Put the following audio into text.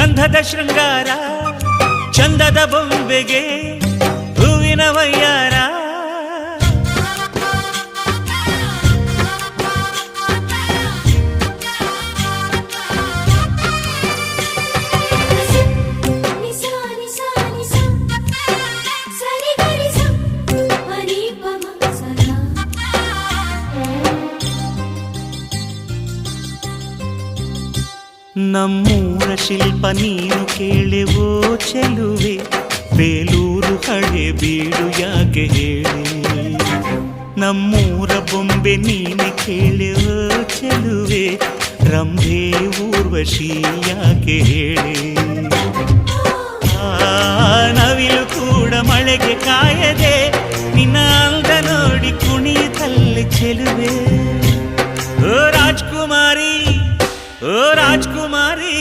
ಗಂಧದ ಶೃಂಗಾರ ಚಂದದ ಬೊಂಬೆಗೆ ಹೂವಿನ ವಯ್ಯಾರ ನಮ್ಮೂರ ಶಿಲ್ಪ ನೀನು ಕೇಳೆವೋ ಚೆಲುವೆ ಬೇಲೂರು ಹಳೆ ಬೀಡು ಯಾಕೆ ಹೇಳಿ ನಮ್ಮೂರ ಬೊಂಬೆ ನೀನೆ ಕೇಳೆವೋ ಚೆಲುವೆ ರಂಭೆ ಊರ್ವಶಿ ಯಾಕೆ ಹೇಳಿ ನವಿಲು ಕೂಡ ಮಳೆಗೆ ಕಾಯದೆ ನಿನ್ನ ಅಂದ ನೋಡಿ ಕುಣಿತಲ್ಲಿ ಚೆಲುವೆ ಓ ರಾಜ್ಕುಮಾರಿ